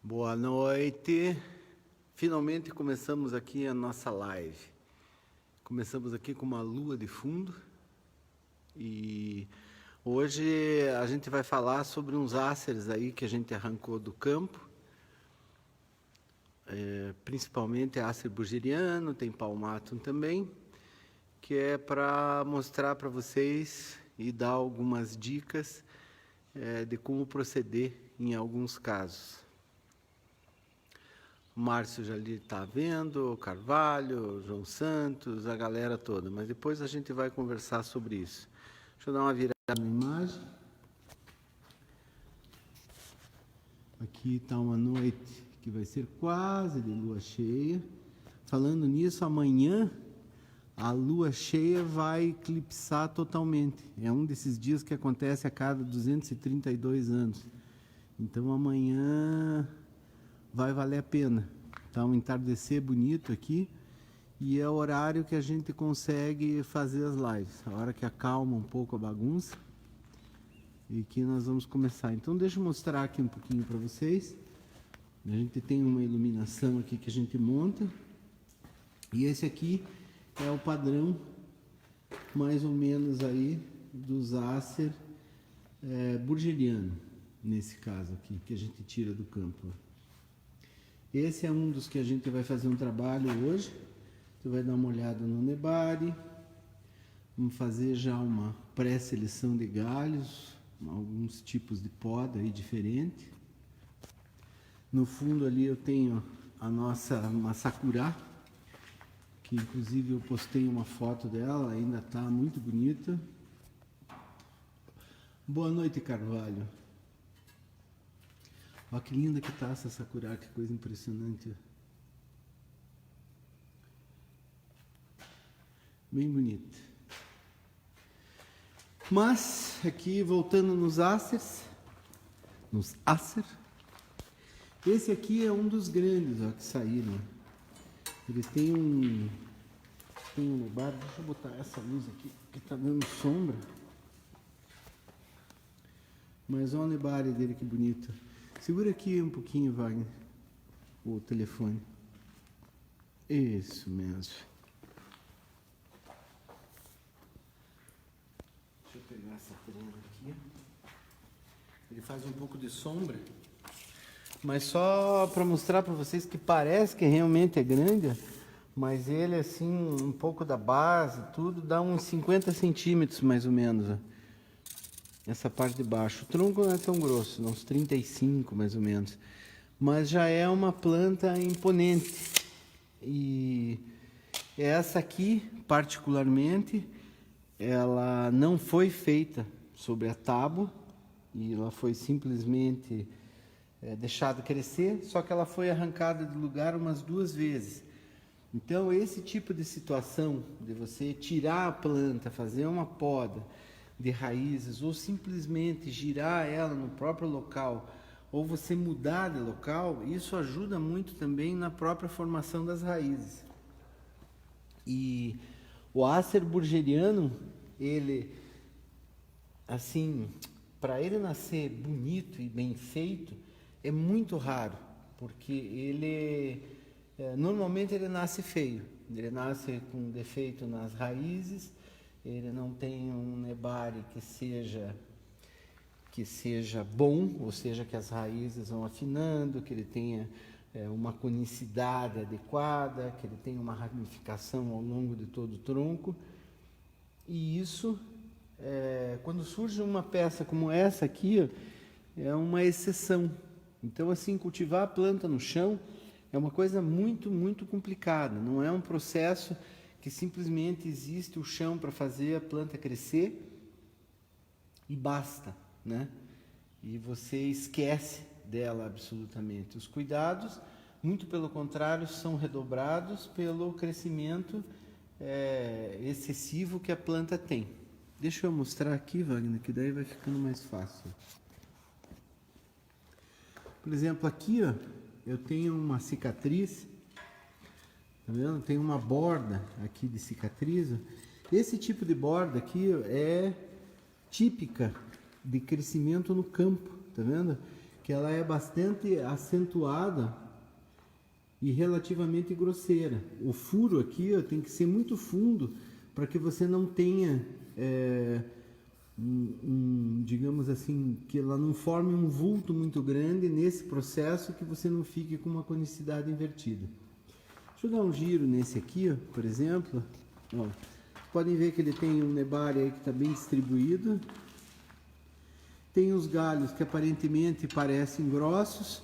Boa noite. Finalmente começamos aqui a nossa live. Começamos aqui com uma lua de fundo e hoje a gente vai falar sobre uns áceres aí que a gente arrancou do campo. Principalmente ácer burgeriano, tem palmatum também, que é para mostrar para vocês e dar algumas dicas de como proceder em alguns casos. O Márcio já ali está vendo, o Carvalho, o João Santos, a galera toda, mas depois a gente vai conversar sobre isso. Deixa eu dar uma virada na imagem. Aqui está uma noite que vai ser quase de lua cheia. Falando nisso, amanhã a lua cheia vai eclipsar totalmente. É um desses dias que acontece a cada 232 anos. Então amanhã vai valer a pena. Tá um entardecer bonito aqui e é o horário que a gente consegue fazer as lives, a hora que acalma um pouco a bagunça e que nós vamos começar. Então deixa eu mostrar aqui um pouquinho para vocês. A gente tem uma iluminação aqui que a gente monta e esse aqui é o padrão mais ou menos aí dos ácer burgeriano, nesse caso aqui, que a gente tira do campo. Esse é um dos que a gente vai fazer um trabalho hoje. Você vai dar uma olhada no nebari. Vamos fazer já uma pré-seleção de galhos, alguns tipos de poda aí diferente. No fundo ali eu tenho a nossa Masakura, que inclusive eu postei uma foto dela, ainda está muito bonita. Boa noite, Carvalho. Olha que linda que tá essa Sakura, que coisa impressionante. Bem bonita. Mas, aqui voltando nos áceres, esse aqui é um dos grandes, ó, que saíram. Ele tem um nebari, deixa eu botar essa luz aqui, que tá dando sombra. Mas olha o nebari dele, que bonito. Segura aqui um pouquinho, Wagner, o telefone. Isso mesmo. Deixa eu pegar essa trena aqui. Ele faz um pouco de sombra, mas só para mostrar para vocês que parece que realmente é grande, mas ele assim, um pouco da base, tudo, dá uns 50 centímetros mais ou menos, ó. Essa parte de baixo. O tronco não é tão grosso, uns 35 mais ou menos. Mas já é uma planta imponente. E essa aqui, particularmente, ela não foi feita sobre a tábua. E ela foi simplesmente deixada crescer, só que ela foi arrancada do lugar umas 2 vezes. Então, esse tipo de situação, de você tirar a planta, fazer uma poda de raízes, ou simplesmente girar ela no próprio local, ou você mudar de local, isso ajuda muito também na própria formação das raízes. E o ácer burgeriano, ele, assim, para ele nascer bonito e bem feito, é muito raro, porque ele, normalmente ele nasce feio, ele nasce com defeito nas raízes. Ele não tem um nebari que seja bom, ou seja, que as raízes vão afinando, que ele tenha uma conicidade adequada, que ele tenha uma ramificação ao longo de todo o tronco. E isso, quando surge uma peça como essa aqui, ó, é uma exceção. Então, assim, cultivar a planta no chão é uma coisa muito, muito complicada. Não é um processo que simplesmente existe o chão para fazer a planta crescer e basta, né? E você esquece dela absolutamente. Os cuidados, muito pelo contrário, são redobrados pelo crescimento excessivo que a planta tem. Deixa eu mostrar aqui, Wagner, que daí vai ficando mais fácil. Por exemplo, aqui, ó, eu tenho uma cicatriz. Tá vendo? Tem uma borda aqui de cicatriz. Esse tipo de borda aqui é típica de crescimento no campo, tá vendo? que ela é bastante acentuada e relativamente grosseira. O furo aqui, ó, tem que ser muito fundo para que você não tenha, digamos assim, que ela não forme um vulto muito grande nesse processo, que você não fique com uma conicidade invertida. Deixa eu dar um giro nesse aqui, ó, por exemplo. Ó, podem ver que ele tem um nebário aí que está bem distribuído. Tem os galhos que aparentemente parecem grossos,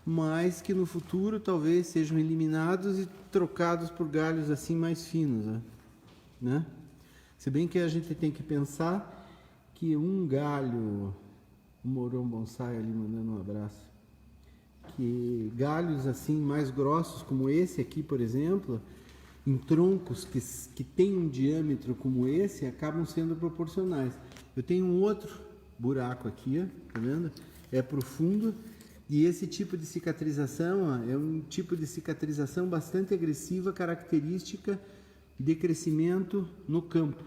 mas que no futuro talvez sejam eliminados e trocados por galhos assim mais finos, ó, né? Se bem que a gente tem que pensar que um galho, o Mourão Bonsai ali mandando um abraço, que galhos assim mais grossos como esse aqui, por exemplo, em troncos que tem um diâmetro como esse, acabam sendo proporcionais. Eu tenho um outro buraco aqui, ó, tá vendo? É profundo, e esse tipo de cicatrização, ó, é um tipo de cicatrização bastante agressiva, característica de crescimento no campo.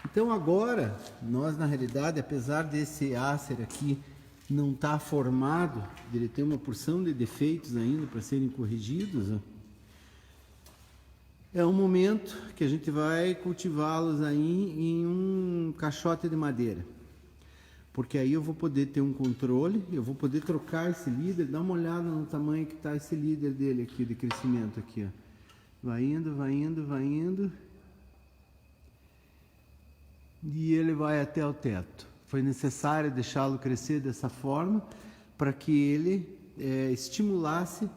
Então agora, nós na realidade, apesar desse ácer aqui não estar formado, ele tem uma porção de defeitos ainda para serem corrigidos, ó, é um momento que a gente vai cultivá-los aí em um caixote de madeira. Porque aí eu vou poder ter um controle, eu vou poder trocar esse líder, dá uma olhada no tamanho que está esse líder dele aqui, de crescimento aqui, ó. Vai indo, vai indo, vai indo. E ele vai até o teto. Foi necessário deixá-lo crescer dessa forma para que ele estimulasse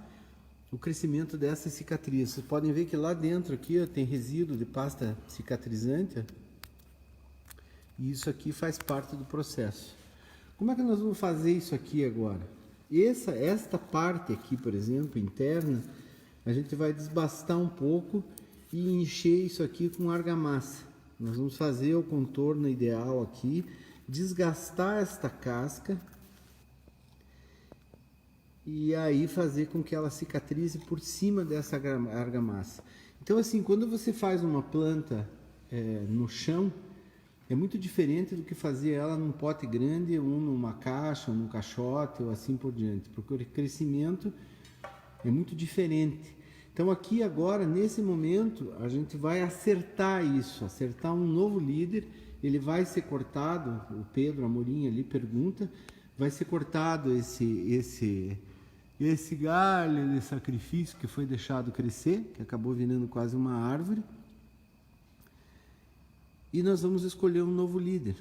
o crescimento dessa cicatriz. Vocês podem ver que lá dentro aqui, ó, tem resíduo de pasta cicatrizante, ó, e isso aqui faz parte do processo. Como é que nós vamos fazer isso aqui agora? Esta parte aqui, por exemplo, interna, a gente vai desbastar um pouco e encher isso aqui com argamassa. Nós vamos fazer o contorno ideal aqui, desgastar esta casca e aí fazer com que ela cicatrize por cima dessa argamassa. Então assim, quando você faz uma planta no chão, é muito diferente do que fazer ela num pote grande, ou numa caixa, ou num caixote, ou assim por diante, porque o crescimento é muito diferente. Então aqui agora, nesse momento, a gente vai acertar isso, acertar um novo líder. Ele vai ser cortado, o Pedro Amorim ali pergunta, vai ser cortado esse galho de sacrifício que foi deixado crescer, que acabou virando quase uma árvore. E nós vamos escolher um novo líder,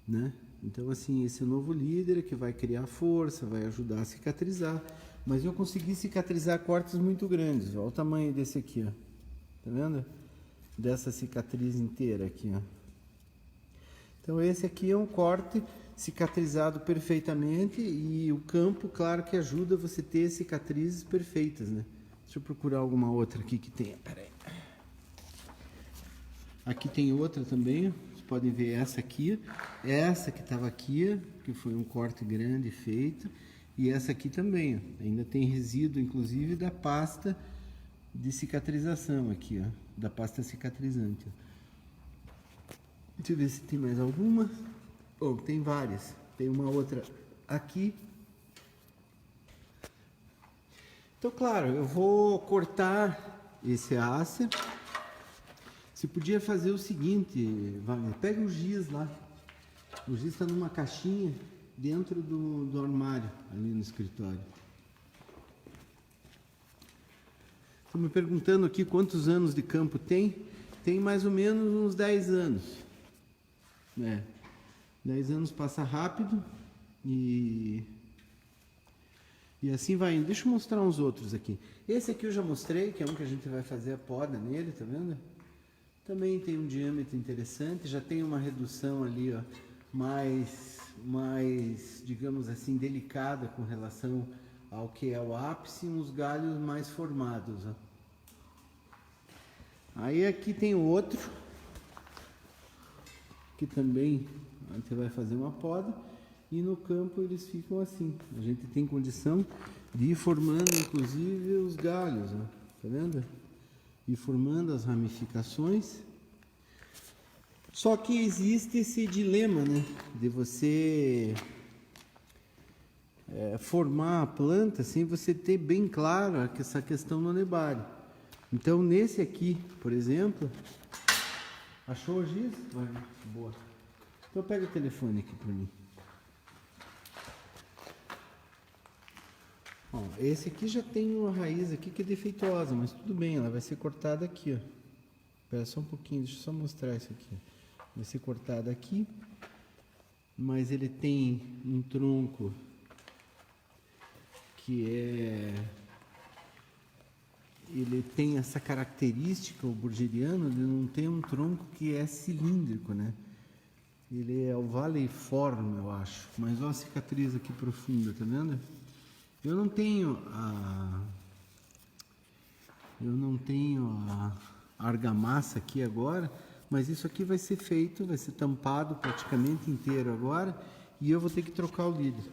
né? Então assim, esse novo líder é que vai criar força, vai ajudar a cicatrizar. Mas eu consegui cicatrizar cortes muito grandes. Olha o tamanho desse aqui, ó. Tá vendo? Dessa cicatriz inteira aqui, ó. Então esse aqui é um corte cicatrizado perfeitamente, e o campo, claro que ajuda você a ter cicatrizes perfeitas, né? Deixa eu procurar alguma outra aqui que tenha. Pera aí. Aqui tem outra também, vocês podem ver essa aqui, essa que estava aqui, que foi um corte grande feito, e essa aqui também, ó, ainda tem resíduo, inclusive, da pasta de cicatrização aqui, ó, da pasta cicatrizante. Ó. Deixa eu ver se tem mais alguma. Oh, tem várias. Tem uma outra aqui. Então, claro, eu vou cortar esse ácer. Você podia fazer o seguinte, Wagner, pega o giz lá. O giz está numa caixinha dentro do armário, ali no escritório. Estou me perguntando aqui quantos anos de campo tem. Tem mais ou menos uns 10 anos. 10 anos passa rápido e assim vai indo. Deixa eu mostrar uns outros aqui. Esse aqui eu já mostrei, que é um que a gente vai fazer a poda nele, tá vendo? Também tem um diâmetro interessante, já tem uma redução ali, ó, mais, digamos assim, delicada com relação ao que é o ápice, e uns galhos mais formados, ó. Aí aqui tem outro, que também a gente vai fazer uma poda, e no campo eles ficam assim. A gente tem condição de ir formando, inclusive, os galhos, ó, tá vendo? E formando as ramificações. Só que existe esse dilema, né, de você formar a planta sem você ter bem claro essa questão do nebário. Então, nesse aqui, por exemplo, achou o giz? Boa. Então, pega o telefone aqui para mim. Ó, esse aqui já tem uma raiz aqui que é defeituosa, mas tudo bem, ela vai ser cortada aqui, ó. Espera só um pouquinho, deixa eu só mostrar isso aqui. Vai ser cortada aqui, mas ele tem um tronco ele tem essa característica, o burgeriano, de não ter um tronco que é cilíndrico, né? Ele é ovaliforme, eu acho. Mas olha a cicatriz aqui profunda, tá vendo? Eu não tenho a argamassa aqui agora, mas isso aqui vai ser feito, vai ser tampado praticamente inteiro agora, e eu vou ter que trocar o líder.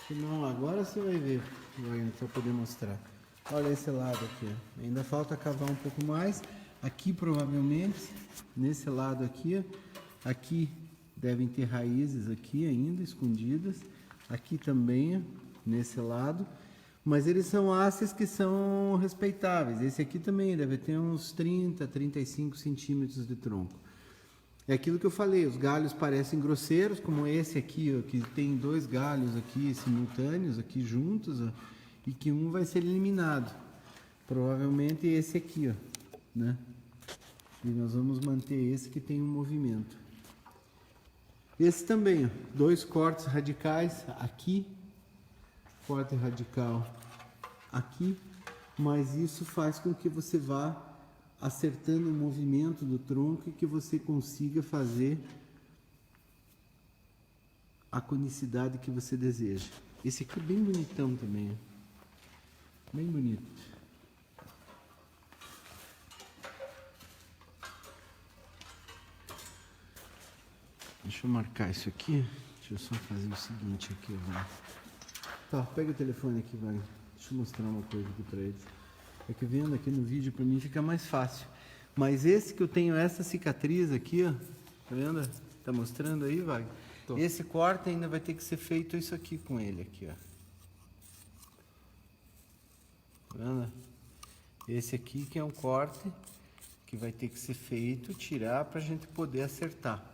Senão, agora você vai ver, para poder mostrar. Olha esse lado aqui, ó. Ainda falta cavar um pouco mais. Aqui provavelmente, nesse lado aqui, ó, aqui devem ter raízes aqui ainda escondidas. Aqui também, ó, nesse lado. Mas eles são hastes que são respeitáveis. Esse aqui também deve ter uns 30, 35 centímetros de tronco. É aquilo que eu falei, os galhos parecem grosseiros, como esse aqui, ó, que tem 2 galhos aqui simultâneos, aqui juntos, ó, e que um vai ser eliminado. Provavelmente esse aqui, ó, né? E nós vamos manter esse que tem um movimento. Esse também, ó, 2 cortes radicais aqui, corte radical aqui, mas isso faz com que você vá acertando o movimento do tronco e que você consiga fazer a conicidade que você deseja. Esse aqui é bem bonitão também, bem bonito. Deixa eu marcar isso aqui. Deixa eu só fazer o seguinte aqui, vai. Tá, pega o telefone aqui, vai. Deixa eu mostrar uma coisa aqui pra eles. É que vendo aqui no vídeo pra mim fica mais fácil. Mas esse que eu tenho, essa cicatriz aqui, ó. Tá vendo? Tá mostrando aí, vai? Tô. Esse corte ainda vai ter que ser feito isso aqui com ele, aqui, ó. Tá vendo? Esse aqui que é um corte que vai ter que ser feito, tirar pra gente poder acertar.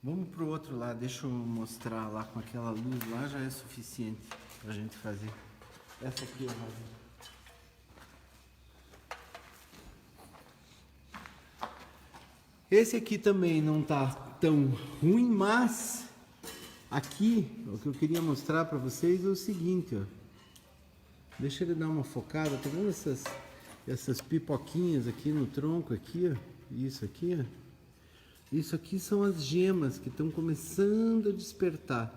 Vamos pro outro lado, deixa eu mostrar lá com aquela luz lá, já é suficiente pra gente fazer. Essa aqui eu vou fazer. Esse aqui também não tá tão ruim, mas aqui o que eu queria mostrar para vocês é o seguinte, ó. Deixa ele dar uma focada, tá vendo essas pipoquinhas aqui no tronco aqui, ó? Isso aqui, ó. Isso aqui são as gemas que estão começando a despertar.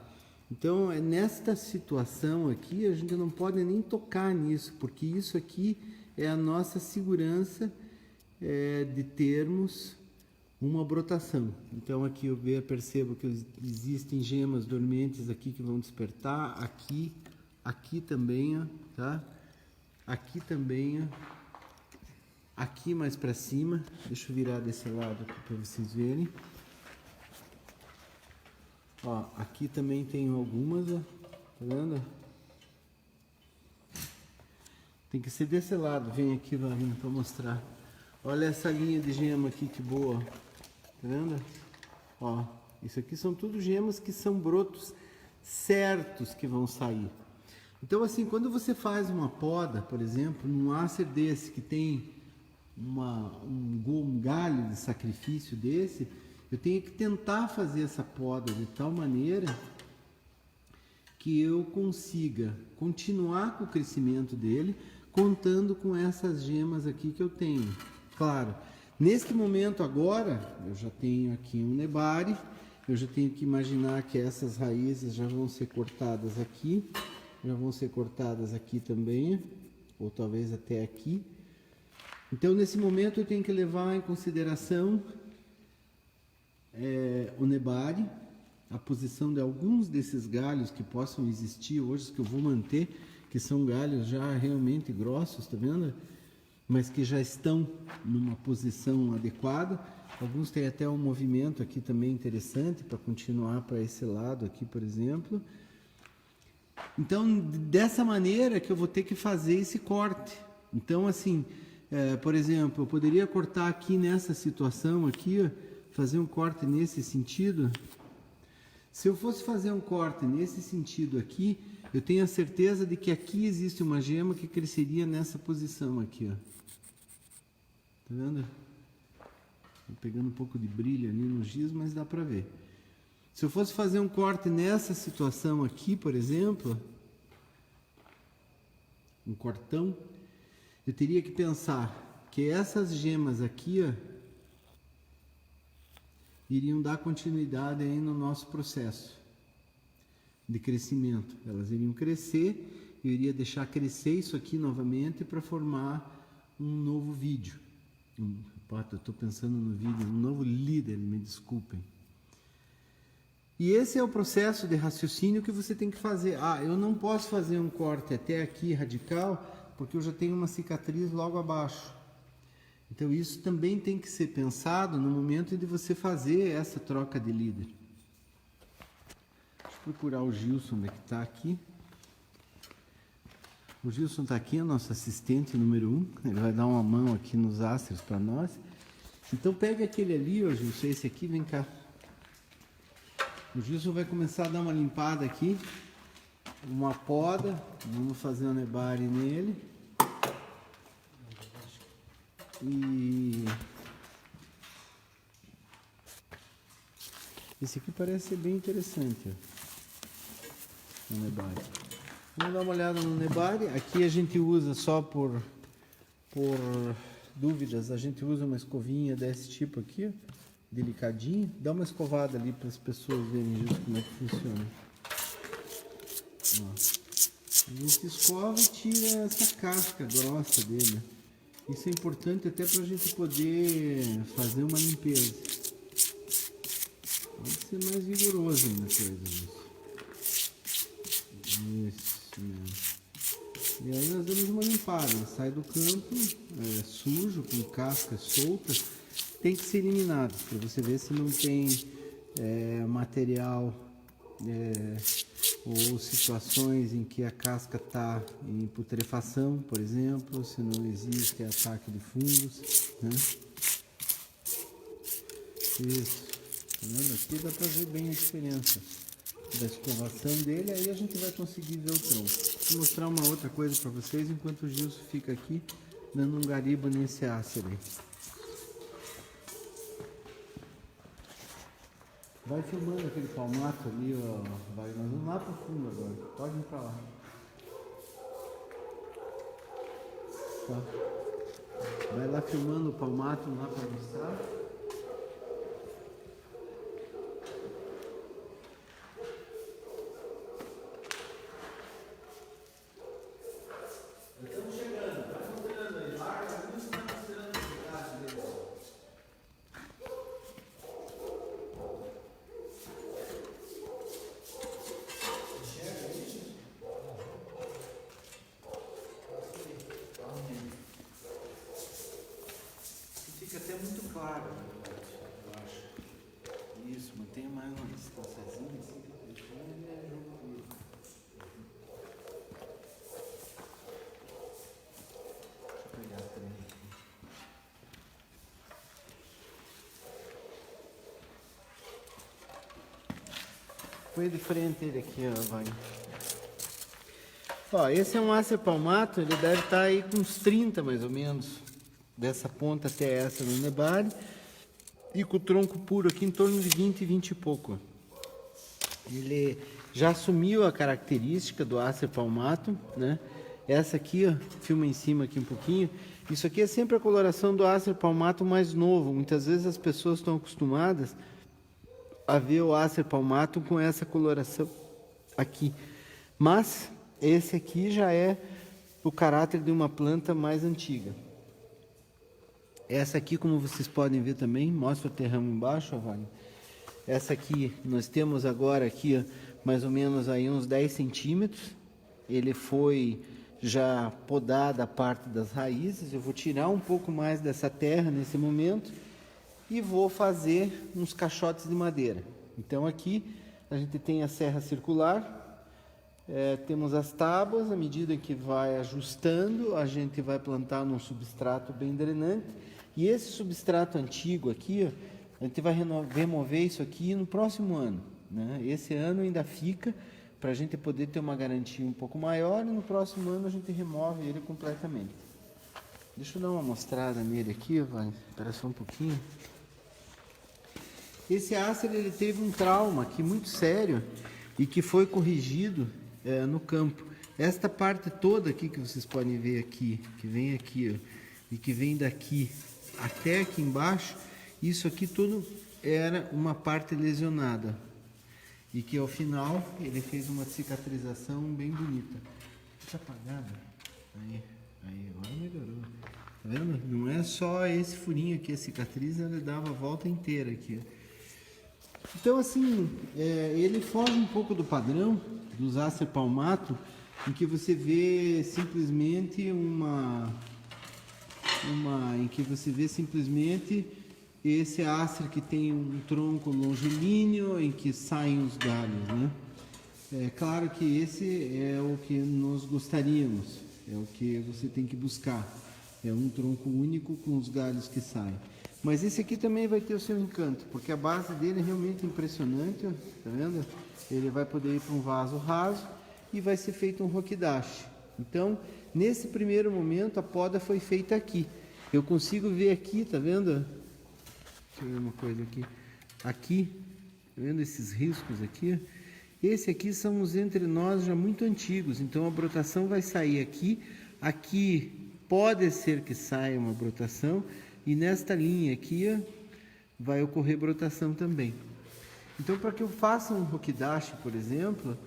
Então, nesta situação aqui, a gente não pode nem tocar nisso, porque isso aqui é a nossa segurança de termos uma brotação. Então aqui eu percebo que existem gemas dormentes aqui que vão despertar, aqui também, ó, tá? Aqui também, ó. Aqui mais para cima, deixa eu virar desse lado aqui para vocês verem. Ó, aqui também tem algumas, ó, tá vendo? Tem que ser desse lado, vem aqui, Varinho, para mostrar. Olha essa linha de gema aqui, que boa. Tá vendo? Ó, isso aqui são tudo gemas que são brotos certos que vão sair. Então, assim, quando você faz uma poda, por exemplo, num ácer desse que tem um galho de sacrifício desse, eu tenho que tentar fazer essa poda de tal maneira que eu consiga continuar com o crescimento dele, contando com essas gemas aqui que eu tenho. Claro, neste momento agora, eu já tenho aqui um nebário, eu já tenho que imaginar que essas raízes já vão ser cortadas aqui, já vão ser cortadas aqui também, ou talvez até aqui. Então, nesse momento, eu tenho que levar em consideração o nebário, a posição de alguns desses galhos que possam existir hoje, que eu vou manter, que são galhos já realmente grossos, tá vendo? Mas que já estão numa posição adequada. Alguns têm até um movimento aqui também interessante para continuar para esse lado aqui, por exemplo. Então, dessa maneira que eu vou ter que fazer esse corte. Então, assim, por exemplo, eu poderia cortar aqui nessa situação aqui, ó, fazer um corte nesse sentido. Se eu fosse fazer um corte nesse sentido aqui, eu tenho a certeza de que aqui existe uma gema que cresceria nessa posição aqui, ó. Tá vendo? Tô pegando um pouco de brilho ali no giz, mas dá pra ver. Se eu fosse fazer um corte nessa situação aqui, por exemplo, um cortão, eu teria que pensar que essas gemas aqui, ó, iriam dar continuidade aí no nosso processo de crescimento. Elas iriam crescer, eu iria deixar crescer isso aqui novamente para formar um novo vídeo. Eu estou pensando no vídeo, um novo líder, me desculpem. E esse é o processo de raciocínio que você tem que fazer. Eu não posso fazer um corte até aqui radical, porque eu já tenho uma cicatriz logo abaixo. Então isso também tem que ser pensado no momento de você fazer essa troca de líder. Deixa eu procurar o Gilson, onde é que está aqui. O Gilson está aqui, é o nosso assistente número 1. Ele vai dar uma mão aqui nos astros para nós. Então pega aquele ali, ó, Gilson, esse aqui, vem cá. O Gilson vai começar a dar uma limpada aqui, uma poda, vamos fazer um nebare nele. E esse aqui parece ser bem interessante, ó, o nebare. Vamos dar uma olhada no nebare. Aqui a gente usa só por dúvidas, a gente usa uma escovinha desse tipo aqui, ó, delicadinho. Dá uma escovada ali para as pessoas verem justo como é que funciona. Ó. A gente escova e tira essa casca grossa dele. Isso é importante até para a gente poder fazer uma limpeza. Pode ser mais vigoroso ainda a coisa disso. Isso mesmo. E aí nós damos uma limpada. Sai do campo sujo, com cascas soltas. Tem que ser eliminado, para você ver se não tem material ou situações em que a casca está em putrefação, por exemplo, se não existe ataque de fungos, né? Isso, tá vendo? Aqui dá para ver bem a diferença da escovação dele, aí a gente vai conseguir ver o tronco. Vou mostrar uma outra coisa para vocês enquanto o Gilson fica aqui dando um garibo nesse ácido aí. Vai filmando aquele palmato ali, ó. Nós vamos lá pro fundo agora. Pode ir pra lá. Tá. Vai lá filmando o palmato lá para mostrar. Estamos chegando. Vai mostrando aí. Larga muito, vai mostrando a cidade dele. Fica até muito claro, eu acho. Isso, mantenha mais uma distânciazinha assim, depois ele é junto comigo. Deixa eu pegar a trem aqui. Põe de frente ele aqui, ó, vai. Ó, esse é um Acer palmato, ele deve estar aí com uns 30 mais ou menos. Dessa ponta até essa no nebare, e com o tronco puro aqui em torno de 20 e pouco. Ele já assumiu a característica do Acer palmato, né? Essa aqui, ó, filma em cima aqui um pouquinho. Isso aqui é sempre a coloração do Acer palmato mais novo. Muitas vezes as pessoas estão acostumadas a ver o Acer palmato com essa coloração aqui. Mas esse aqui já é o caráter de uma planta mais antiga. Essa aqui, como vocês podem ver também, mostra o terramo embaixo, Wagner. Essa aqui, nós temos agora aqui, ó, mais ou menos aí uns 10 centímetros. Ele foi já podada a parte das raízes. Eu vou tirar um pouco mais dessa terra nesse momento e vou fazer uns caixotes de madeira. Então aqui a gente tem a serra circular. Temos as tábuas, à medida que vai ajustando, a gente vai plantar num substrato bem drenante. E esse substrato antigo aqui, ó, a gente vai remover isso aqui no próximo ano, né? Esse ano ainda fica para a gente poder ter uma garantia um pouco maior, e no próximo ano a gente remove ele completamente. Deixa eu dar uma mostrada nele aqui, vai, espera só um pouquinho. Esse Acer, ele teve um trauma aqui muito sério e que foi corrigido no campo. Esta parte toda aqui que vocês podem ver aqui, que vem aqui, ó, e que vem daqui até aqui embaixo, isso aqui tudo era uma parte lesionada. E que ao final ele fez uma cicatrização bem bonita. Está apagada? Aí, agora melhorou. Tá vendo? Não é só esse furinho aqui, a cicatriz, ele dava a volta inteira aqui. Então assim, ele foge um pouco do padrão dos Acer palmato, em que você vê simplesmente esse Acer que tem um tronco longilíneo em que saem os galhos, né? É claro que esse é o que nós gostaríamos, é o que você tem que buscar. É um tronco único com os galhos que saem. Mas esse aqui também vai ter o seu encanto, porque a base dele é realmente impressionante, ó, tá vendo? Ele vai poder ir para um vaso raso e vai ser feito um roquidache. Então, nesse primeiro momento, a poda foi feita aqui. Eu consigo ver aqui, tá vendo? Deixa eu ver uma coisa aqui. Aqui, tá vendo esses riscos aqui? Esse aqui são os entrenós já muito antigos, então a brotação vai sair aqui. Aqui pode ser que saia uma brotação, e nesta linha aqui, ó, vai ocorrer brotação também. Então, para que eu faça um roquidache, por exemplo,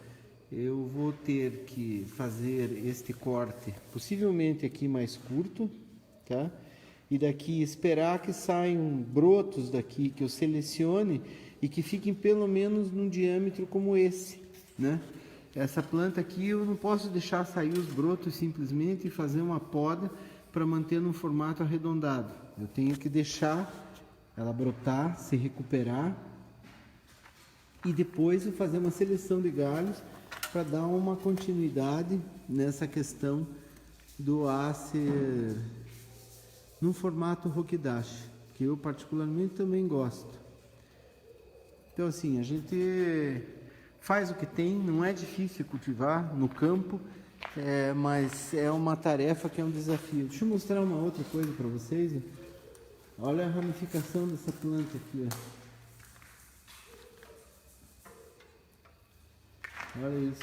eu vou ter que fazer este corte, possivelmente aqui mais curto, tá? E daqui esperar que saiam brotos daqui, que eu selecione e que fiquem pelo menos num diâmetro como esse, né? Essa planta aqui eu não posso deixar sair os brotos simplesmente e fazer uma poda para manter num formato arredondado. Eu tenho que deixar ela brotar, se recuperar e depois eu fazer uma seleção de galhos para dar uma continuidade nessa questão do Acer num formato roquidache, que eu particularmente também gosto. Então assim, a gente faz o que tem, não é difícil cultivar no campo, mas é uma tarefa que é um desafio. Deixa eu mostrar uma outra coisa para vocês. Olha a ramificação dessa planta aqui, ó. Olha isso,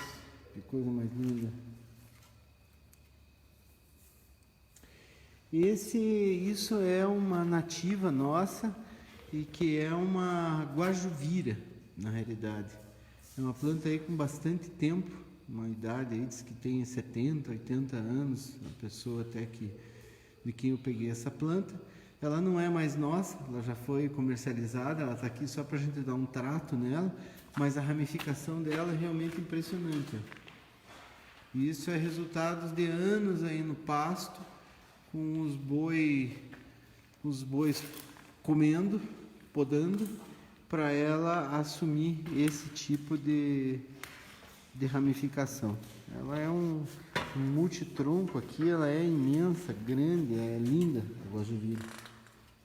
que coisa mais linda. Isso é uma nativa nossa e que é uma guajuvira, na realidade. É uma planta aí com bastante tempo, uma idade aí, diz que tem 70, 80 anos, a pessoa até que de quem eu peguei essa planta. Ela não é mais nossa, ela já foi comercializada, ela está aqui só para a gente dar um trato nela, mas a ramificação dela é realmente impressionante. E isso é resultado de anos aí no pasto, com os bois comendo, podando, para ela assumir esse tipo de ramificação. Ela é um multitronco aqui, ela é imensa, grande, é linda a guajuvira.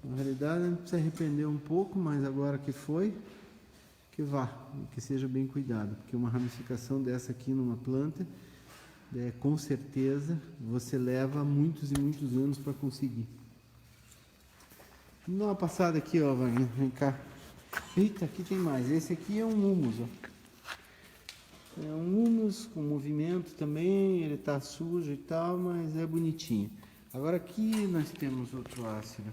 Na realidade, a gente precisa arrepender um pouco, mas agora que foi, que vá, que seja bem cuidado, porque uma ramificação dessa aqui numa planta, com certeza você leva muitos e muitos anos para conseguir. Vamos dar uma passada aqui, ó, Wagner, vem cá. Eita, aqui tem mais. Esse aqui é um humus, ó. É um humus com movimento também, ele tá sujo e tal, mas é bonitinho. Agora aqui nós temos outro ácido.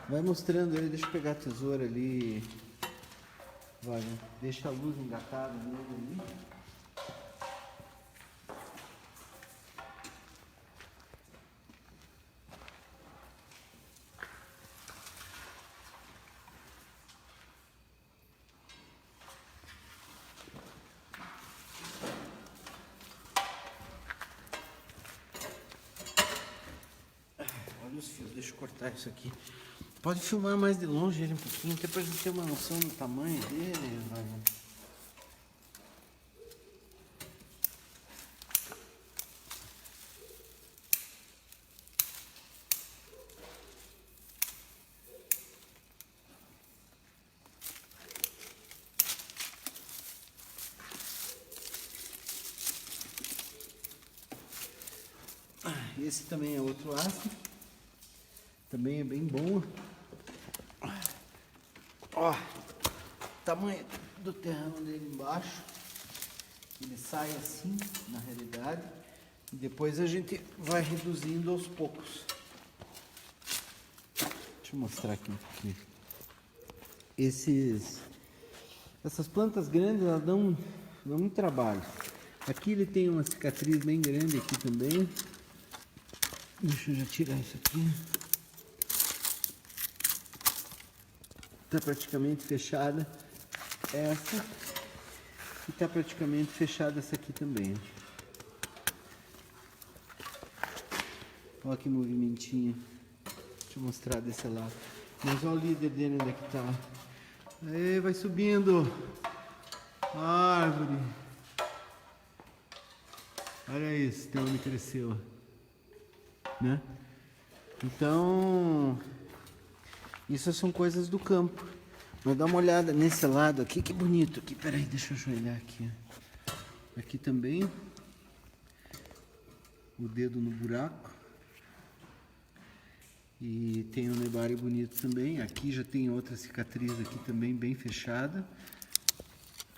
Vai mostrando ele, deixa eu pegar a tesoura ali. Vai, deixa a luz engatada nele ali. Olha os fios, deixa eu cortar isso aqui. Pode filmar mais de longe ele um pouquinho, até pra gente ter uma noção do tamanho dele, Wagner. Esse também é outro aço, também é bem bom. Ó, tamanho do terrão dele embaixo, ele sai assim, na realidade, e depois a gente vai reduzindo aos poucos. Deixa eu mostrar aqui um pouquinho. Essas plantas grandes, elas dão muito trabalho. Aqui ele tem uma cicatriz bem grande aqui também. Deixa eu já tirar isso aqui. Está praticamente fechada essa. E está praticamente fechada essa aqui também. Olha que movimentinho. Deixa eu mostrar desse lado. Mas olha o líder dele onde é que tá. Aí, vai subindo. A árvore. Olha isso, até onde cresceu. Né? Então, isso são coisas do campo. Mas dá uma olhada nesse lado aqui, que bonito aqui. Peraí, deixa eu ajoelhar aqui. Aqui também. O dedo no buraco. E tem um nebário bonito também. Aqui já tem outra cicatriz aqui também, bem fechada.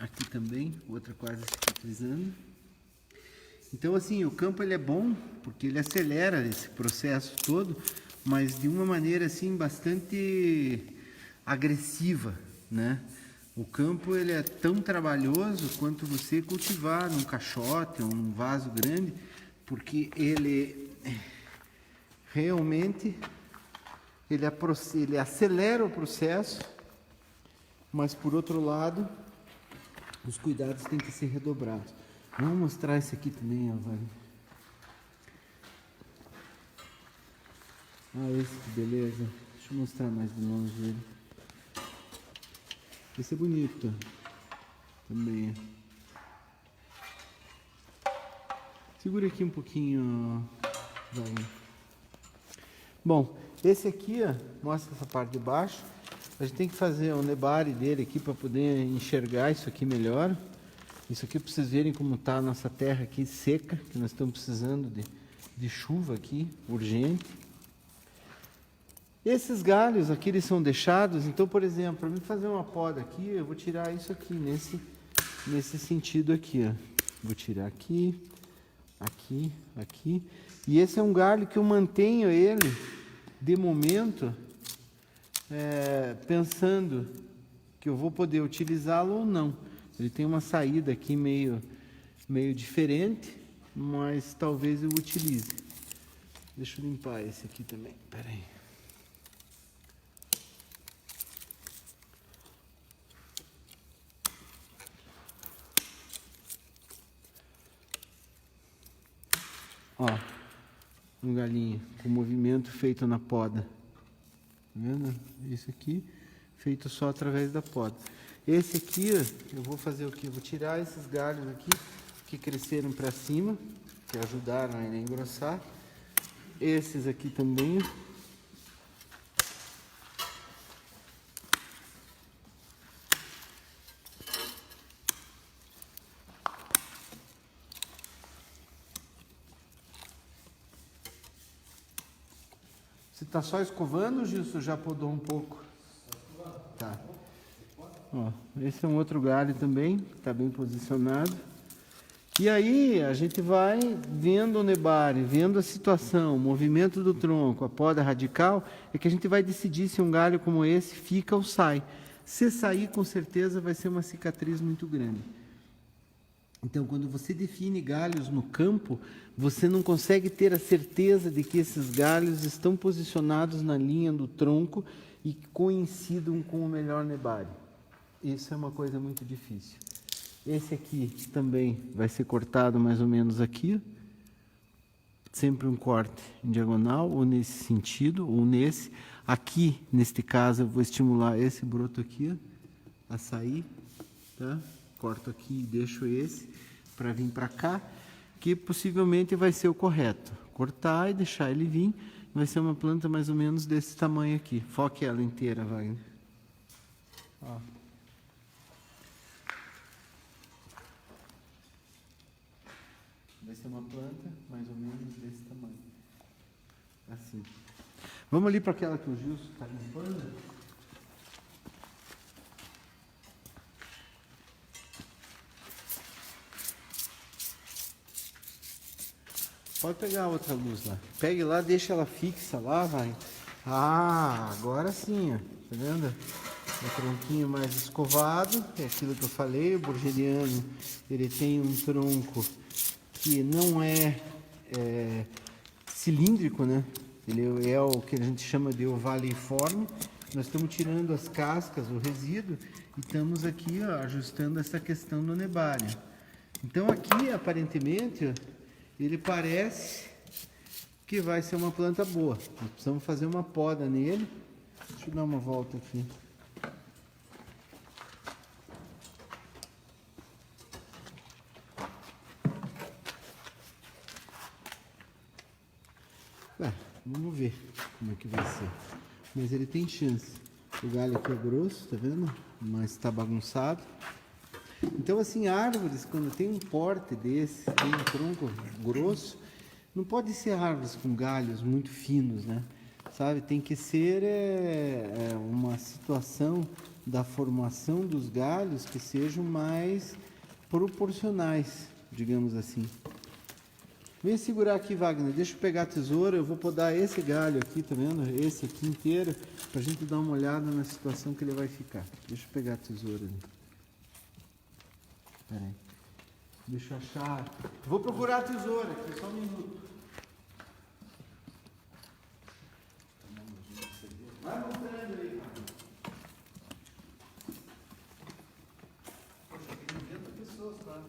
Aqui também, outra quase cicatrizando. Então, assim, o campo ele é bom porque ele acelera esse processo todo, mas de uma maneira assim bastante agressiva, né? O campo ele é tão trabalhoso quanto você cultivar num caixote ou num vaso grande, porque ele realmente ele acelera o processo, mas por outro lado, os cuidados têm que ser redobrados. Vamos mostrar esse aqui também, ó, Wagner. Ah, esse que beleza. Deixa eu mostrar mais de longe ele. Esse é bonito também. Segura aqui um pouquinho, Wagner. Bom, esse aqui, ó, mostra essa parte de baixo. A gente tem que fazer um nebare dele aqui para poder enxergar isso aqui melhor. Isso aqui para vocês verem como está a nossa terra aqui seca, que nós estamos precisando de chuva aqui, urgente. Esses galhos aqui, eles são deixados, então, por exemplo, para mim fazer uma poda aqui, eu vou tirar isso aqui, nesse sentido aqui, ó. Vou tirar aqui, aqui, aqui. E esse é um galho que eu mantenho ele, de momento, pensando que eu vou poder utilizá-lo ou não. Ele tem uma saída aqui meio diferente, mas talvez eu utilize. Deixa eu limpar esse aqui também. Espera aí. Ó, um galinho com movimento feito na poda. Tá vendo? Esse aqui feito só através da poda. Esse aqui, eu vou fazer o que? Eu vou tirar esses galhos aqui que cresceram para cima, que ajudaram a engrossar. Esses aqui também. Você está só escovando, Gilson? Já podou um pouco? Tá. Ó, esse é um outro galho também, está bem posicionado. E aí a gente vai vendo o nebário, vendo a situação, o movimento do tronco, a poda radical, é que a gente vai decidir se um galho como esse fica ou sai. Se sair, com certeza vai ser uma cicatriz muito grande. Então, quando você define galhos no campo, você não consegue ter a certeza de que esses galhos estão posicionados na linha do tronco e coincidam com o melhor nebário. Isso é uma coisa muito difícil. Esse aqui também vai ser cortado mais ou menos aqui. Sempre um corte em diagonal, ou nesse sentido, ou nesse. Aqui, neste caso, eu vou estimular esse broto aqui, ó, a sair, tá? Corto aqui e deixo esse para vir para cá, que possivelmente vai ser o correto. Cortar e deixar ele vir, vai ser uma planta mais ou menos desse tamanho aqui. Foque ela inteira, Wagner. Ó. Vai ser uma planta mais ou menos desse tamanho. Assim. Vamos ali para aquela que o Gilson está limpando. Pode pegar a outra luz lá. Pegue lá, deixa ela fixa lá, vai. Ah, agora sim, ó. Tá vendo? Um tronquinho mais escovado, é aquilo que eu falei, o Borgeriano, ele tem um tronco que não é cilíndrico, né? Ele é o que a gente chama de ovaliforme. Nós estamos tirando as cascas, o resíduo, e estamos aqui, ó, ajustando essa questão do nebário. Então aqui, aparentemente, ó, ele parece que vai ser uma planta boa. Nós precisamos fazer uma poda nele. Deixa eu dar uma volta aqui. Vamos ver como é que vai ser. Mas ele tem chance. O galho aqui é grosso, tá vendo? Mas está bagunçado. Então, assim, árvores, quando tem um porte desse, tem um tronco grosso, não pode ser árvores com galhos muito finos, né? Sabe? Tem que ser uma situação da formação dos galhos que sejam mais proporcionais, digamos assim. Vem segurar aqui, Wagner. Deixa eu pegar a tesoura. Eu vou podar esse galho aqui, tá vendo? Esse aqui inteiro, pra gente dar uma olhada na situação que ele vai ficar. Deixa eu pegar a tesoura ali. Pera aí. Deixa eu achar. Vou procurar a tesoura aqui, só um minuto. Vai mostrando aí, Wagner. Poxa, tem 90 pessoas, tá?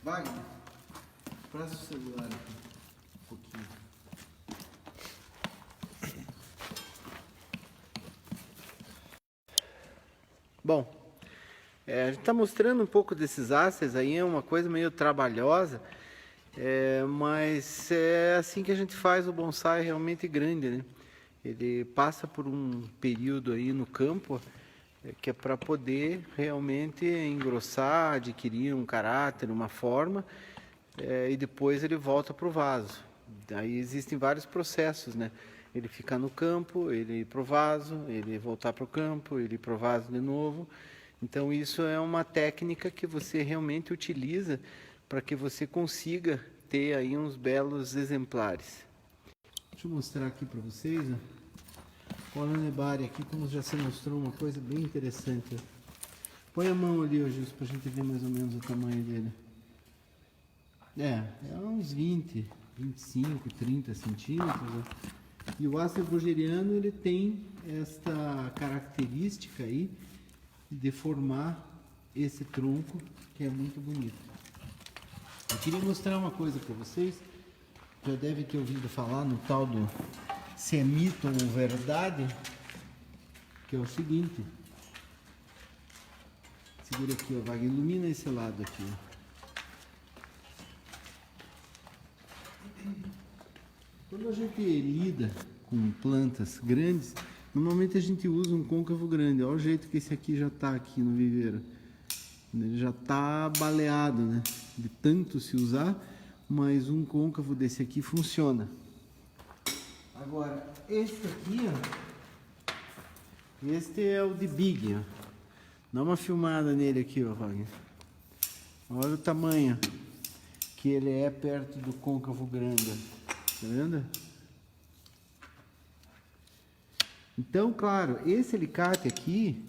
Wagner, presta o celular aqui um pouquinho. Bom, a gente está mostrando um pouco desses asters aí, é uma coisa meio trabalhosa, mas é assim que a gente faz o bonsai realmente grande, né? Ele passa por um período aí no campo que é para poder realmente engrossar, adquirir um caráter, uma forma, e depois ele volta para o vaso. Aí existem vários processos, né? Ele ficar no campo, ele ir para o vaso, ele voltar para o campo, ele ir para o vaso de novo. Então isso é uma técnica que você realmente utiliza para que você consiga ter aí uns belos exemplares. Deixa eu mostrar aqui para vocês, ó. Com a Nebária aqui, como já se mostrou, uma coisa bem interessante. Põe a mão ali, Gilson, para a gente ver mais ou menos o tamanho dele. É uns 20, 25, 30 centímetros. Ó. E o Aster borgeriano, ele tem esta característica aí de formar esse tronco, que é muito bonito. Eu queria mostrar uma coisa para vocês. Já deve ter ouvido falar no tal do se é mito ou verdade, que é o seguinte. Segura aqui, ó, Wagner, ilumina esse lado aqui. Quando a gente lida com plantas grandes, normalmente a gente usa um côncavo grande. Olha o jeito que esse aqui já está aqui no viveiro. Ele já está baleado, né? De tanto se usar, mas um côncavo desse aqui funciona. Agora, este aqui, ó, este é o de Big, ó. Dá uma filmada nele aqui, ó, Wagner. Olha o tamanho que ele é perto do côncavo grande, tá vendo? Então, claro, esse alicate aqui,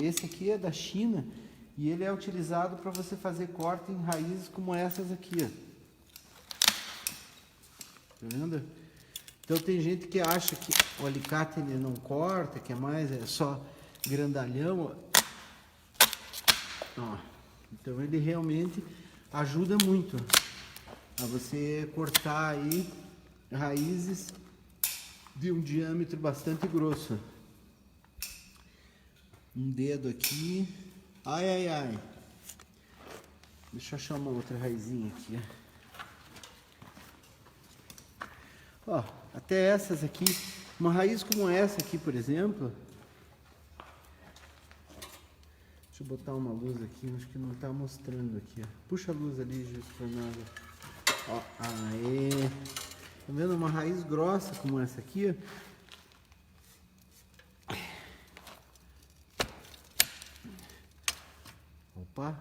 esse aqui é da China e ele é utilizado para você fazer corte em raízes como essas aqui, ó. Tá vendo? Então tem gente que acha que o alicate ele não corta, que é só grandalhão, ó. Então ele realmente ajuda muito a você cortar aí raízes de um diâmetro bastante grosso. Um dedo aqui. Ai, ai, ai. Deixa eu achar uma outra raizinha aqui. Ó, até essas aqui. Uma raiz como essa aqui, por exemplo. Deixa eu botar uma luz aqui, acho que não está mostrando aqui. Ó. Puxa a luz ali, Gil Fernando. Ó, aê. Tá vendo? Uma raiz grossa como essa aqui, ó. Opa!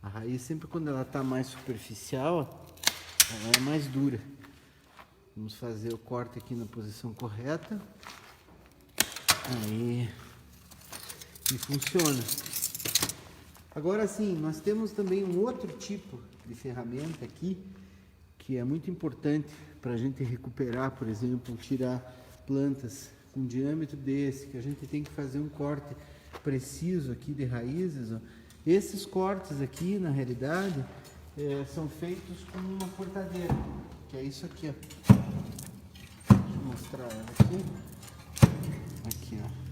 A raiz sempre quando ela está mais superficial, ó, ela é mais dura. Vamos fazer o corte aqui na posição correta. Aí. E funciona. Agora sim, nós temos também um outro tipo de ferramenta aqui que é muito importante para a gente recuperar, por exemplo, tirar plantas com diâmetro desse, que a gente tem que fazer um corte preciso aqui de raízes. Ó. Esses cortes aqui, na realidade, são feitos com uma cortadeira, que é isso aqui, ó. Deixa eu mostrar ela aqui. Aqui, ó.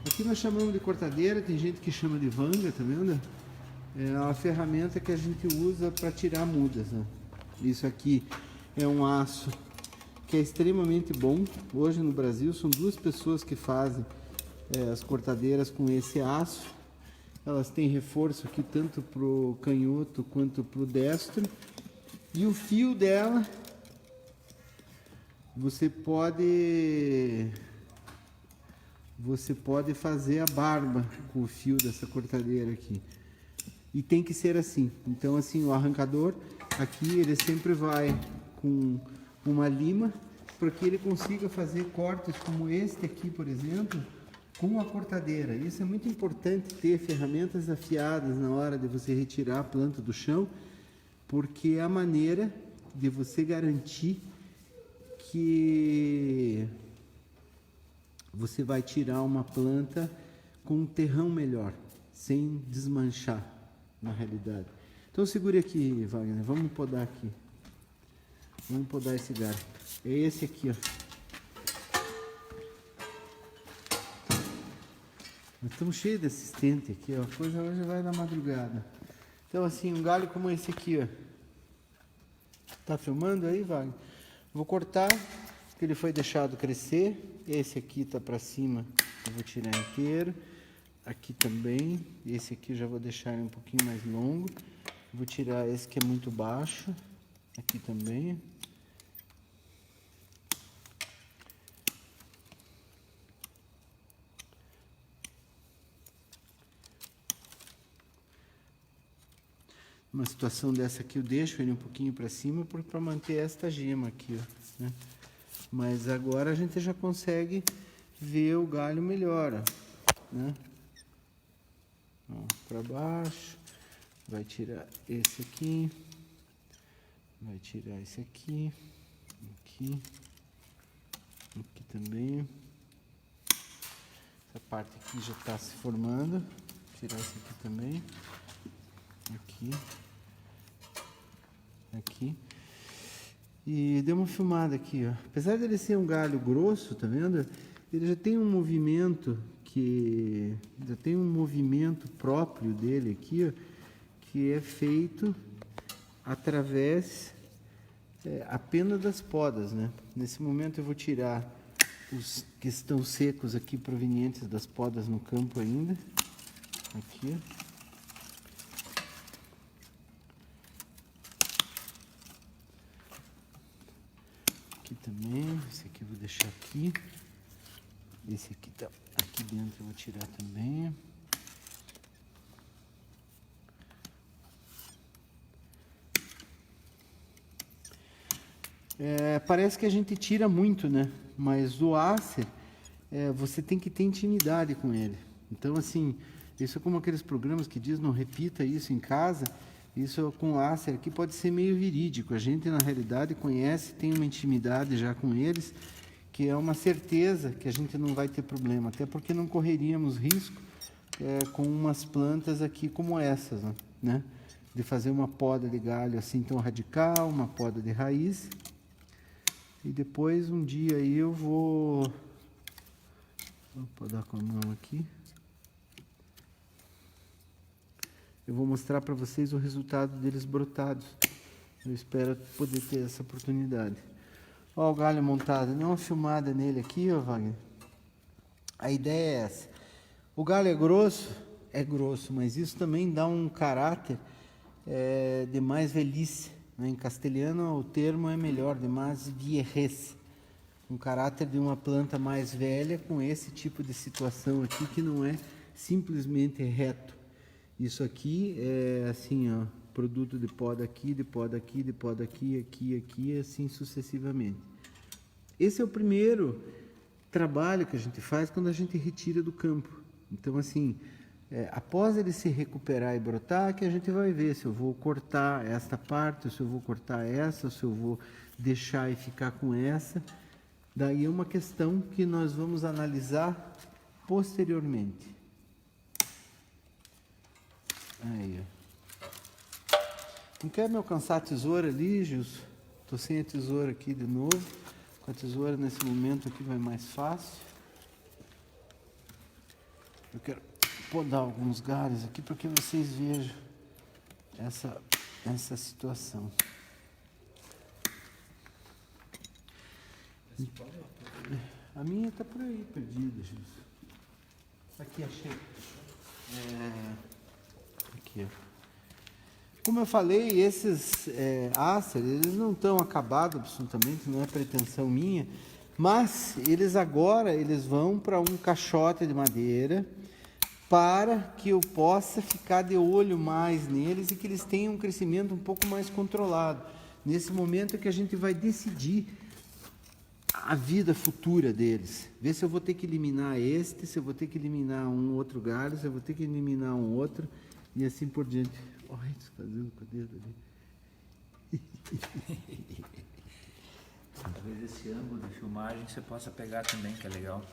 Aqui nós chamamos de cortadeira, tem gente que chama de vanga, tá vendo? É uma ferramenta que a gente usa para tirar mudas, né? Isso aqui é um aço que é extremamente bom. Hoje no Brasil são 2 pessoas que fazem as cortadeiras com esse aço. Elas têm reforço aqui tanto pro canhoto quanto pro destro. E o fio dela, você pode fazer a barba com o fio dessa cortadeira aqui. E tem que ser assim. Então assim, o arrancador aqui, ele sempre vai com uma lima para que ele consiga fazer cortes como este aqui, por exemplo, com a cortadeira. Isso é muito importante, ter ferramentas afiadas na hora de você retirar a planta do chão, porque é a maneira de você garantir que você vai tirar uma planta com um terrão melhor, sem desmanchar, na realidade. Então segure aqui, Wagner, vamos podar aqui. Vamos podar esse galho. É esse aqui, ó. Nós estamos cheios de assistente aqui, ó. A coisa hoje vai na madrugada. Então assim, um galho como esse aqui, ó. Tá filmando aí, Wagner? Vou cortar, porque ele foi deixado crescer. Esse aqui tá para cima, eu vou tirar inteiro. Aqui também, esse aqui eu já vou deixar ele um pouquinho mais longo. Vou tirar esse que é muito baixo. Aqui também. Uma situação dessa aqui eu deixo ele um pouquinho para cima para manter esta gema aqui, ó, né? Mas agora a gente já consegue ver o galho melhor, ó, né? Para baixo, vai tirar esse aqui, vai tirar esse aqui, aqui também. Essa parte aqui já está se formando, vou tirar esse aqui também, aqui. E deu uma filmada aqui, ó. Apesar dele ser um galho grosso, tá vendo? Ele já tem um movimento próprio dele aqui, ó, que é feito através apenas das podas, né? Nesse momento eu vou tirar os que estão secos aqui, provenientes das podas no campo ainda. Aqui, ó. também. Esse aqui eu vou deixar aqui. Esse aqui tá aqui dentro, eu vou tirar também. Parece que a gente tira muito, né? Mas o Acer, você tem que ter intimidade com ele. Então, assim, isso é como aqueles programas que diz não repita isso em casa. Isso com o Acer aqui pode ser meio verídico. A gente, na realidade, conhece, tem uma intimidade já com eles, que é uma certeza que a gente não vai ter problema. Até porque não correríamos risco com umas plantas aqui como essas, né? De fazer uma poda de galho assim tão radical, uma poda de raiz. E depois um dia aí eu vou podar com a mão aqui. Eu vou mostrar para vocês o resultado deles brotados. Eu espero poder ter essa oportunidade. Ó o galho montado, dá uma filmada nele aqui, ó Wagner. A ideia é essa. O galho é grosso, mas isso também dá um caráter de mais velhice. Em castelhano o termo é melhor, de mais viejes, um caráter de uma planta mais velha com esse tipo de situação aqui que não é simplesmente reto. Isso aqui é assim, ó, produto de poda aqui, de poda aqui, de poda aqui, aqui, assim sucessivamente. Esse é o primeiro trabalho que a gente faz quando a gente retira do campo. Então assim, após ele se recuperar e brotar, que a gente vai ver se eu vou cortar esta parte, se eu vou cortar essa, se eu vou deixar e ficar com essa. Daí é uma questão que nós vamos analisar posteriormente. Aí, ó. Não quer me alcançar a tesoura ali, Gilson? Estou sem a tesoura aqui de novo. Com a tesoura nesse momento aqui vai mais fácil. Eu quero podar alguns galhos aqui para que vocês vejam essa situação. A minha está por aí perdida, Jesus. Aqui achei. Aqui, ó. Como eu falei, esses Acer, eles não estão acabados absolutamente, não é pretensão minha, mas eles agora vão para um caixote de madeira, para que eu possa ficar de olho mais neles e que eles tenham um crescimento um pouco mais controlado. Nesse momento é que a gente vai decidir a vida futura deles. Ver se eu vou ter que eliminar se eu vou ter que eliminar um outro galho, se eu vou ter que eliminar um outro, e assim por diante. Olha, isso fazendo com o dedo ali. Talvez esse ângulo de filmagem você possa pegar também, que é legal.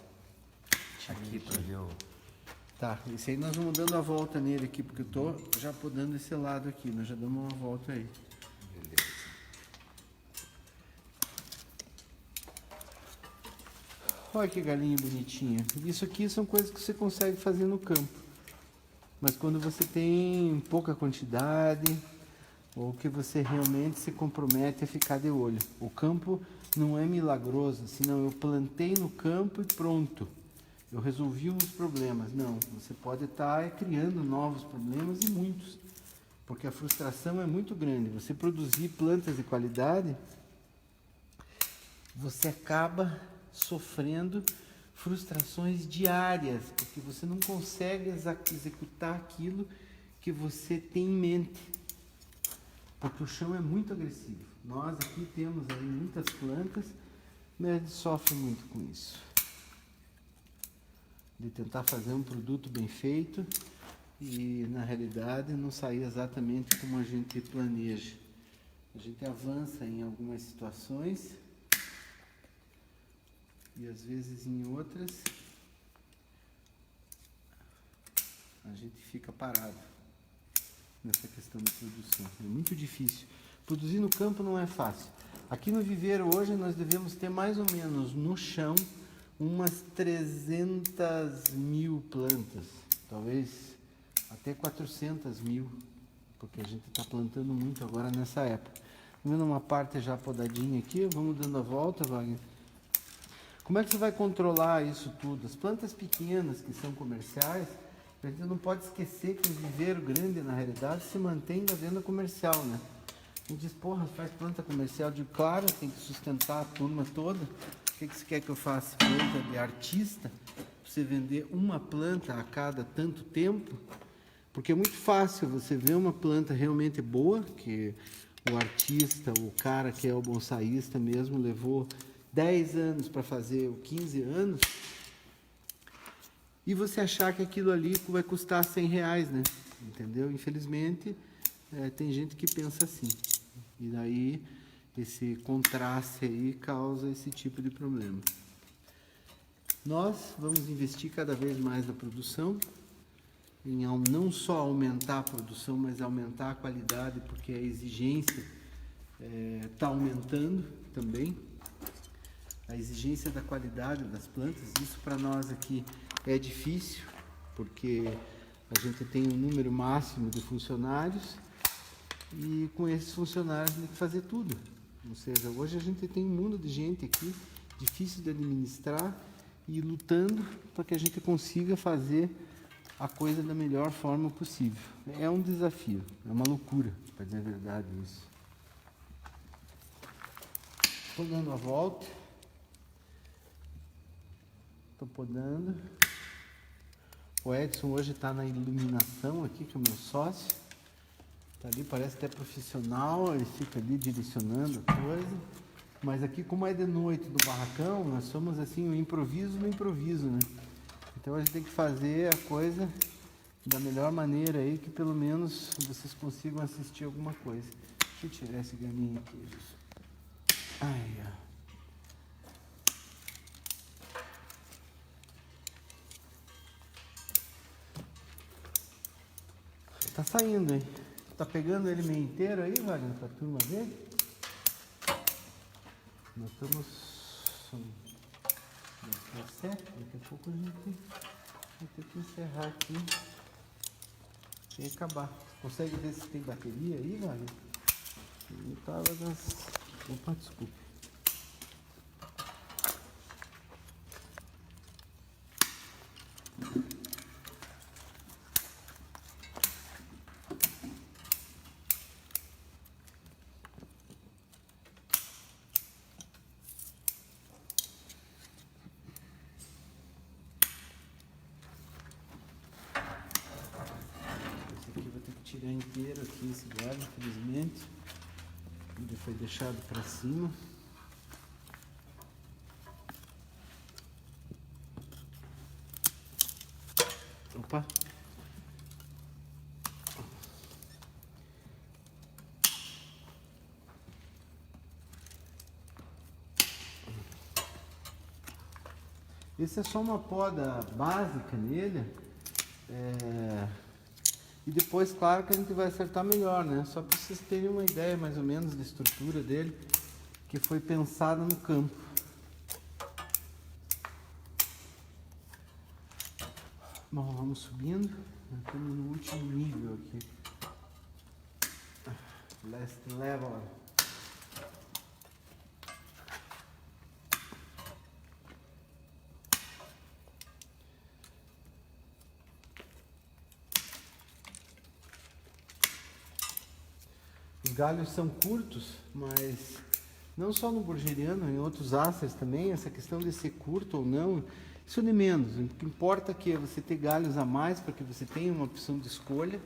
Aqui para ver o... Tá, esse aí nós vamos dando a volta nele aqui, porque eu tô já podando esse lado aqui, nós já damos uma volta aí. Beleza. Olha que galinha bonitinha. Isso aqui são coisas que você consegue fazer no campo. Mas quando você tem pouca quantidade, ou que você realmente se compromete a ficar de olho. O campo não é milagroso, assim, não, eu plantei no campo e pronto. Eu resolvi os problemas. Não, você pode estar criando novos problemas e muitos, porque a frustração é muito grande. Você produzir plantas de qualidade, você acaba sofrendo frustrações diárias, porque você não consegue executar aquilo que você tem em mente, porque o chão é muito agressivo. Nós aqui temos aí muitas plantas, mas a gente sofre muito com isso. De tentar fazer um produto bem feito e na realidade não sair exatamente como a gente planeja. A gente avança em algumas situações e às vezes em outras a gente fica parado nessa questão da produção. É muito difícil. Produzir no campo não é fácil. Aqui no viveiro hoje nós devemos ter mais ou menos no chão umas 300.000 plantas, talvez até 400.000, porque a gente está plantando muito agora nessa época. Vendo uma parte já podadinha aqui, vamos dando a volta, Wagner. Como é que você vai controlar isso tudo? As plantas pequenas que são comerciais, a gente não pode esquecer que o viveiro grande, na realidade, se mantém da venda comercial, né? Me diz, porra, faz planta comercial. Eu digo, claro, tem que sustentar a turma toda. O que você quer que eu faça? Planta de artista? Pra você vender uma planta a cada tanto tempo? Porque é muito fácil você ver uma planta realmente boa, que o artista, o cara que é o bonsaísta mesmo, levou 10 anos para fazer, ou 15 anos, e você achar que aquilo ali vai custar R$100, né? Entendeu? Infelizmente, tem gente que pensa assim. E daí, esse contraste aí causa esse tipo de problema. Nós vamos investir cada vez mais na produção, em não só aumentar a produção, mas aumentar a qualidade, porque a exigência está aumentando também. A exigência da qualidade das plantas, isso para nós aqui é difícil, porque a gente tem um número máximo de funcionários e com esses funcionários tem que fazer tudo. Ou seja, hoje a gente tem um mundo de gente aqui, difícil de administrar, e lutando para que a gente consiga fazer a coisa da melhor forma possível. É um desafio, é uma loucura, para dizer a verdade isso. Estou dando a volta. Estou podando. O Edson hoje está na iluminação aqui, que é o meu sócio. Está ali, parece até profissional, ele fica ali direcionando a coisa. Mas aqui, como é de noite do barracão, nós somos assim, o improviso no improviso, né? Então a gente tem que fazer a coisa da melhor maneira aí, que pelo menos vocês consigam assistir alguma coisa. Deixa eu tirar esse galinho aqui. Ai, ó. Tá saindo, hein? Tá pegando ele meio inteiro aí, Wagner, pra turma ver? Nós estamos... daqui a pouco a gente vai ter que encerrar aqui e acabar. Consegue ver se tem bateria aí, Wagner? Eu tava das... Opa, desculpa. Tirar inteiro aqui esse galho, infelizmente. Ele foi deixado para cima. Opa! Esse é só uma poda básica nele. E depois, claro, que a gente vai acertar melhor, né? Só para vocês terem uma ideia, mais ou menos, da estrutura dele, que foi pensada no campo. Bom, vamos subindo. Estamos no último nível aqui. Last level. Os galhos são curtos, mas não só no Borgeriano, em outros acers também, essa questão de ser curto ou não, isso é de menos. O que importa aqui é você ter galhos a mais para que você tenha uma opção de escolha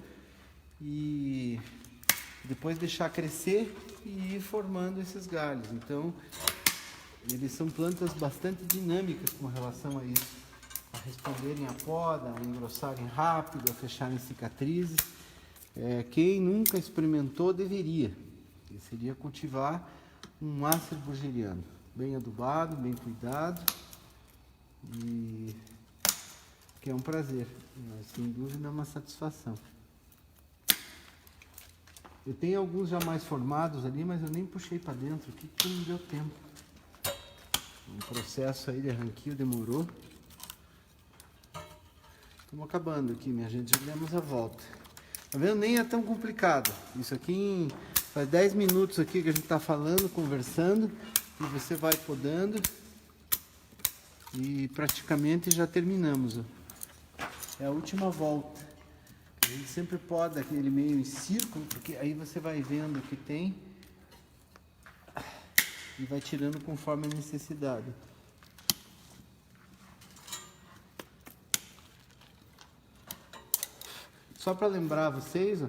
e depois deixar crescer e ir formando esses galhos. Então, eles são plantas bastante dinâmicas com relação a isso, a responderem à poda, a engrossarem rápido, a fecharem cicatrizes. Quem nunca experimentou deveria. Seria cultivar um acer borgeriano, bem adubado, bem cuidado, e que é um prazer, mas sem dúvida é uma satisfação. Eu tenho alguns já mais formados ali, mas eu nem puxei para dentro aqui porque não deu tempo. O processo aí de arranquio demorou. Estamos acabando aqui, minha gente, já demos a volta. Tá vendo? Nem é tão complicado. Isso aqui faz 10 minutos aqui que a gente está falando, conversando, e você vai podando e praticamente já terminamos. Ó. É a última volta. A gente sempre poda aquele meio em círculo, porque aí você vai vendo o que tem e vai tirando conforme a necessidade. Só para lembrar vocês, ó,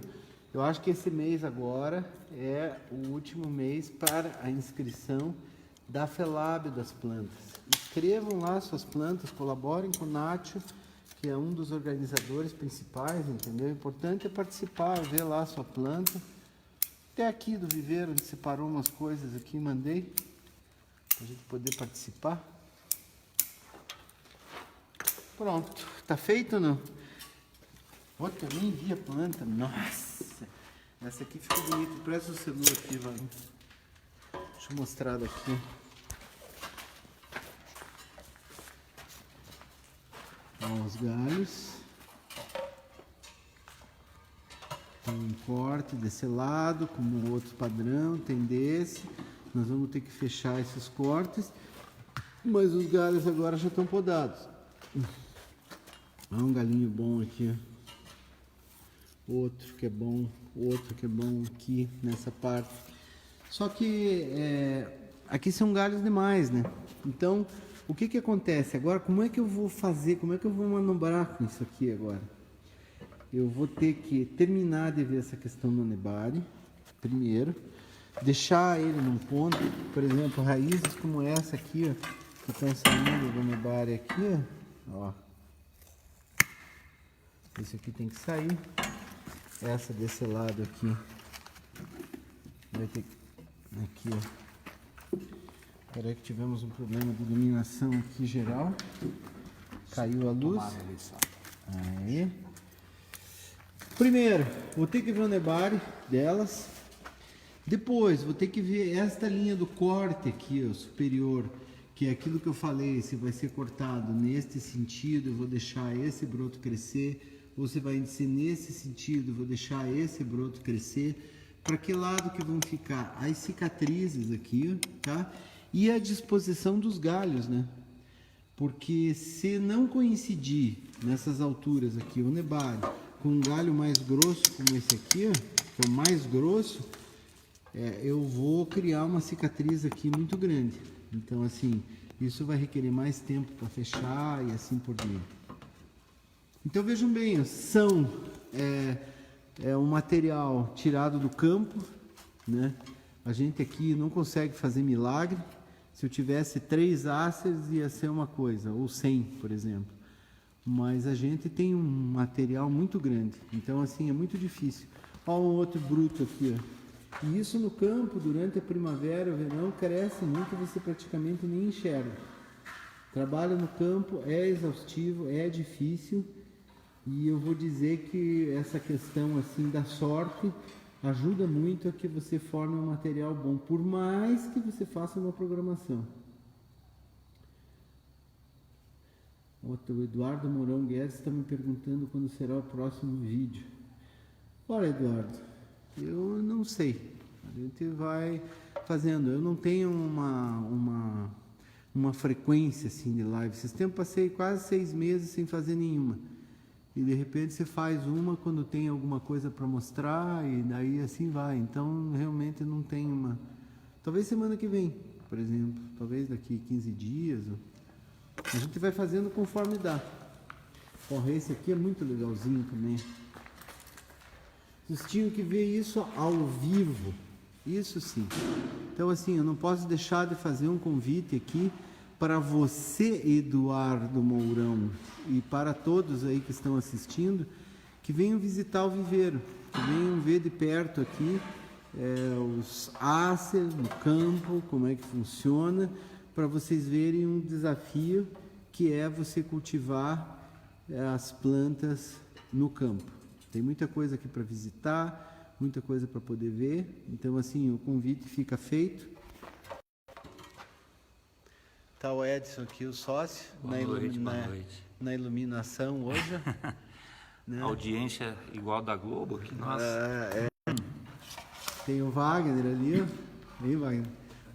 eu acho que esse mês agora é o último mês para a inscrição da FELAB das plantas. Inscrevam lá suas plantas, colaborem com o Nátio, que é um dos organizadores principais, entendeu? O importante é participar, ver lá a sua planta. Até aqui do viveiro, onde separou umas coisas aqui, mandei, para a gente poder participar. Pronto, tá feito ou não? Outra, eu nem vi a planta, nossa! Essa aqui ficou bonita, presta o celular aqui, vai. Deixa eu mostrar daqui. Ó, os galhos. Tem um corte desse lado, como o outro padrão, tem desse. Nós vamos ter que fechar esses cortes, mas os galhos agora já estão podados. Olha um galinho bom aqui, ó. Outro que é bom, outro que é bom aqui nessa parte. Só que aqui são galhos demais, né? Então, o que acontece agora? Como é que eu vou fazer? Como é que eu vou manobrar com isso aqui agora? Eu vou ter que terminar de ver essa questão do nebare primeiro, deixar ele num ponto, por exemplo, raízes como essa aqui, ó, que estão saindo do nebare aqui, ó. Esse aqui tem que sair. Essa desse lado aqui vai ter que... Aqui, ó. Peraí que tivemos um problema de iluminação aqui geral. Caiu a luz. Aí. Primeiro, vou ter que ver o nebare delas. Depois, vou ter que ver esta linha do corte aqui, ó, superior, que é aquilo que eu falei, se vai ser cortado neste sentido, eu vou deixar esse broto crescer. Ou se vai ser nesse sentido, vou deixar esse broto crescer. Para que lado que vão ficar as cicatrizes aqui, tá? E a disposição dos galhos, né? Porque se não coincidir nessas alturas aqui, o nebare, com um galho mais grosso como esse aqui, ó, que é o mais grosso, eu vou criar uma cicatriz aqui muito grande. Então, assim, isso vai requerer mais tempo para fechar e assim por diante. Então vejam bem, são um material tirado do campo, né? A gente aqui não consegue fazer milagre. Se eu tivesse 3 acers ia ser uma coisa, ou 100, por exemplo. Mas a gente tem um material muito grande, então assim é muito difícil. Olha um outro bruto aqui, ó. E isso no campo, durante a primavera, o verão, cresce muito, você praticamente nem enxerga. Trabalho no campo é exaustivo, é difícil. E eu vou dizer que essa questão assim da sorte ajuda muito a que você forme um material bom, por mais que você faça uma programação. O Eduardo Mourão Guedes está me perguntando quando será o próximo vídeo. Olha, Eduardo, eu não sei. A gente vai fazendo. Eu não tenho uma frequência assim de live. Esses tempos passei quase 6 meses sem fazer nenhuma. E de repente você faz uma quando tem alguma coisa para mostrar e daí assim vai. Então realmente não tem uma... Talvez semana que vem, por exemplo. Talvez daqui 15 dias. A gente vai fazendo conforme dá. Ó, esse aqui é muito legalzinho também. Vocês tinham que ver isso ao vivo. Isso sim. Então assim, eu não posso deixar de fazer um convite aqui para você, Eduardo Mourão, e para todos aí que estão assistindo, que venham visitar o viveiro, que venham ver de perto aqui os acers no campo, como é que funciona, para vocês verem um desafio que é você cultivar as plantas no campo. Tem muita coisa aqui para visitar, muita coisa para poder ver, então assim, o convite fica feito. Tá o Edson aqui, o sócio, boa noite. Na iluminação hoje. Né? Audiência igual da Globo aqui, nossa. Tem o Wagner ali, ó. Aí, Wagner.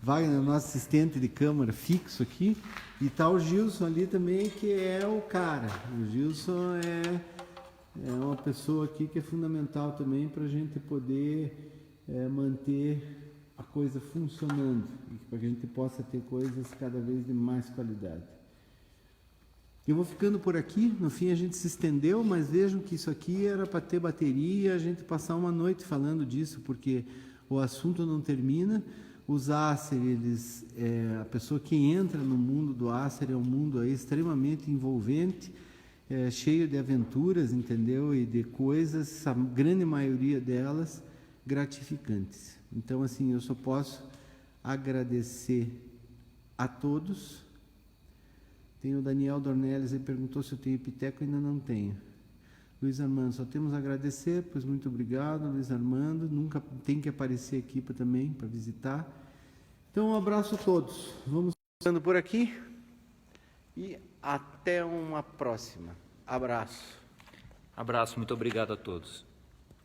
Wagner, nosso assistente de câmara fixo aqui. E tá o Gilson ali também, que é o cara. O Gilson é uma pessoa aqui que é fundamental também para a gente poder manter a coisa funcionando e para que a gente possa ter coisas cada vez de mais qualidade. Eu vou ficando por aqui, no fim a gente se estendeu, mas vejam que isso aqui era para ter bateria, a gente passar uma noite falando disso, porque o assunto não termina. Os Acer, a pessoa que entra no mundo do Acer é um mundo aí extremamente envolvente, cheio de aventuras, entendeu? E de coisas, a grande maioria delas gratificantes. Então, assim, eu só posso agradecer a todos. Tem o Daniel Dornelles, ele perguntou se eu tenho Epiteco, ainda não tenho. Luiz Armando, só temos a agradecer, pois muito obrigado, Luiz Armando. Nunca tem que aparecer aqui também para visitar. Então, um abraço a todos. Vamos ficando por aqui e até uma próxima. Abraço. Abraço, muito obrigado a todos.